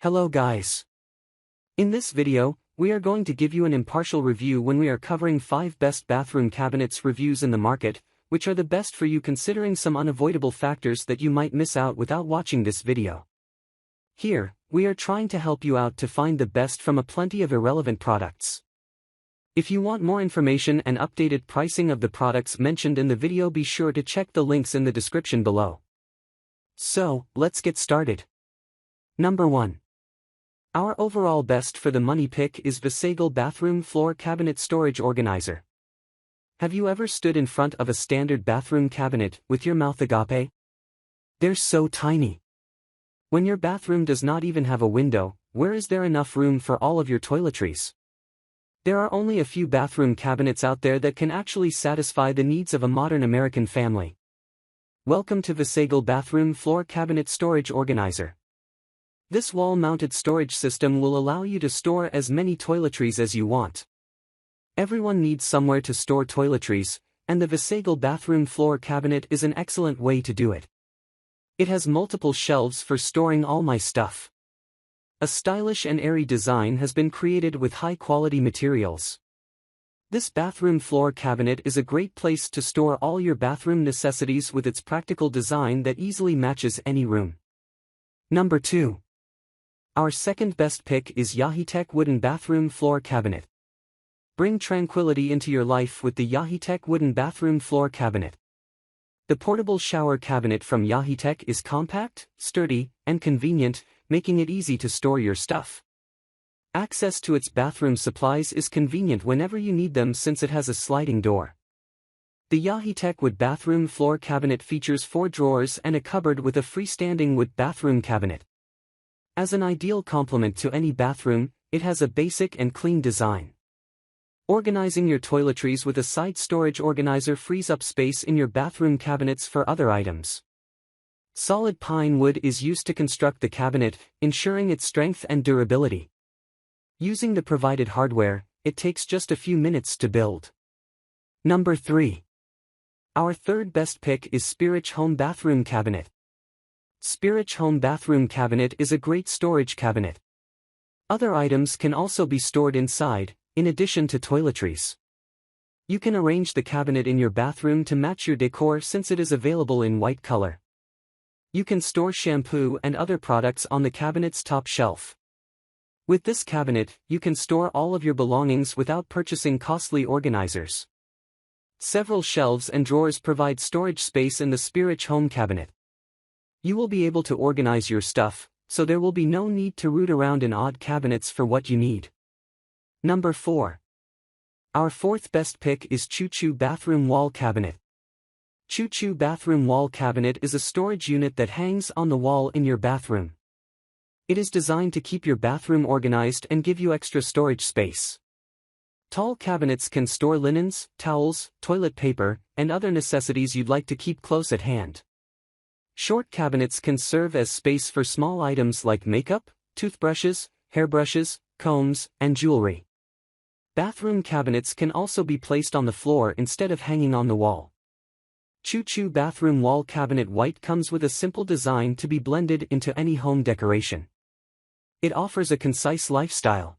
Hello guys. In this video, we are going to give you an impartial review when we are covering 5 best bathroom cabinets reviews in the market, which are the best for you considering some unavoidable factors that you might miss out without watching this video. Here, we are trying to help you out to find the best from a plenty of irrelevant products. If you want more information and updated pricing of the products mentioned in the video, be sure to check the links in the description below. So, let's get started. Number 1. Our overall best for the money pick is Visegal Bathroom Floor Cabinet Storage Organizer. Have you ever stood in front of a standard bathroom cabinet with your mouth agape? They're so tiny. When your bathroom does not even have a window, where is there enough room for all of your toiletries? There are only a few bathroom cabinets out there that can actually satisfy the needs of a modern American family. Welcome to Visegal Bathroom Floor Cabinet Storage Organizer. This wall-mounted storage system will allow you to store as many toiletries as you want. Everyone needs somewhere to store toiletries, and the Visegal Bathroom Floor Cabinet is an excellent way to do it. It has multiple shelves for storing all my stuff. A stylish and airy design has been created with high-quality materials. This bathroom floor cabinet is a great place to store all your bathroom necessities with its practical design that easily matches any room. Number 2. Our second best pick is Yahitech Wooden Bathroom Floor Cabinet. Bring tranquility into your life with the Yahitech Wooden Bathroom Floor Cabinet. The portable shower cabinet from Yahitech is compact, sturdy, and convenient, making it easy to store your stuff. Access to its bathroom supplies is convenient whenever you need them since it has a sliding door. The Yahitech Wood Bathroom Floor Cabinet features 4 drawers and a cupboard with a freestanding wood bathroom cabinet. As an ideal complement to any bathroom, it has a basic and clean design. Organizing your toiletries with a side storage organizer frees up space in your bathroom cabinets for other items. Solid pine wood is used to construct the cabinet, ensuring its strength and durability. Using the provided hardware, it takes just a few minutes to build. Number 3. Our third best pick is Spirich Home Bathroom Cabinet. Spirich Home Bathroom Cabinet is a great storage cabinet. Other items can also be stored inside, in addition to toiletries. You can arrange the cabinet in your bathroom to match your decor since it is available in white color. You can store shampoo and other products on the cabinet's top shelf. With this cabinet, you can store all of your belongings without purchasing costly organizers. Several shelves and drawers provide storage space in the Spirich Home Cabinet. You will be able to organize your stuff, so there will be no need to root around in odd cabinets for what you need. Number 4. Our fourth best pick is Choo Choo Bathroom Wall Cabinet. Choo Choo Bathroom Wall Cabinet is a storage unit that hangs on the wall in your bathroom. It is designed to keep your bathroom organized and give you extra storage space. Tall cabinets can store linens, towels, toilet paper, and other necessities you'd like to keep close at hand. Short cabinets can serve as space for small items like makeup, toothbrushes, hairbrushes, combs, and jewelry. Bathroom cabinets can also be placed on the floor instead of hanging on the wall. Choo Choo Bathroom Wall Cabinet White comes with a simple design to be blended into any home decoration. It offers a concise lifestyle.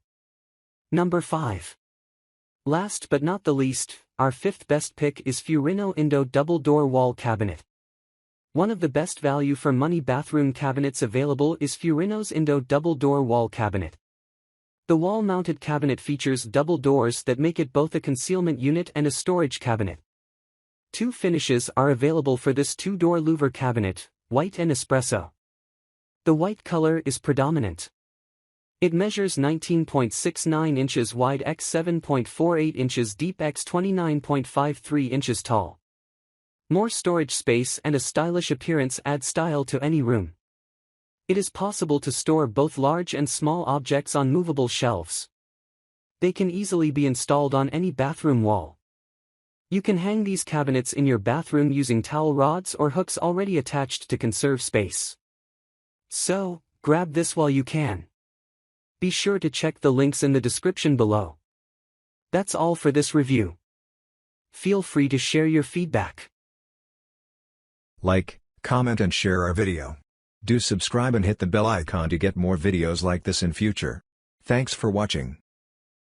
Number 5. Last but not the least, our fifth best pick is Furino Indo Double Door Wall Cabinet. One of the best value for money bathroom cabinets available is Furino's Indo Double Door Wall Cabinet. The wall-mounted cabinet features double doors that make it both a concealment unit and a storage cabinet. 2 finishes are available for this 2-door louver cabinet, white and espresso. The white color is predominant. It measures 19.69 inches wide x 7.48 inches deep x 29.53 inches tall. More storage space and a stylish appearance add style to any room. It is possible to store both large and small objects on movable shelves. They can easily be installed on any bathroom wall. You can hang these cabinets in your bathroom using towel rods or hooks already attached to conserve space. So, grab this while you can. Be sure to check the links in the description below. That's all for this review. Feel free to share your feedback. Like, comment and share our video. Do subscribe and hit the bell icon to get more videos like this in future. Thanks for watching.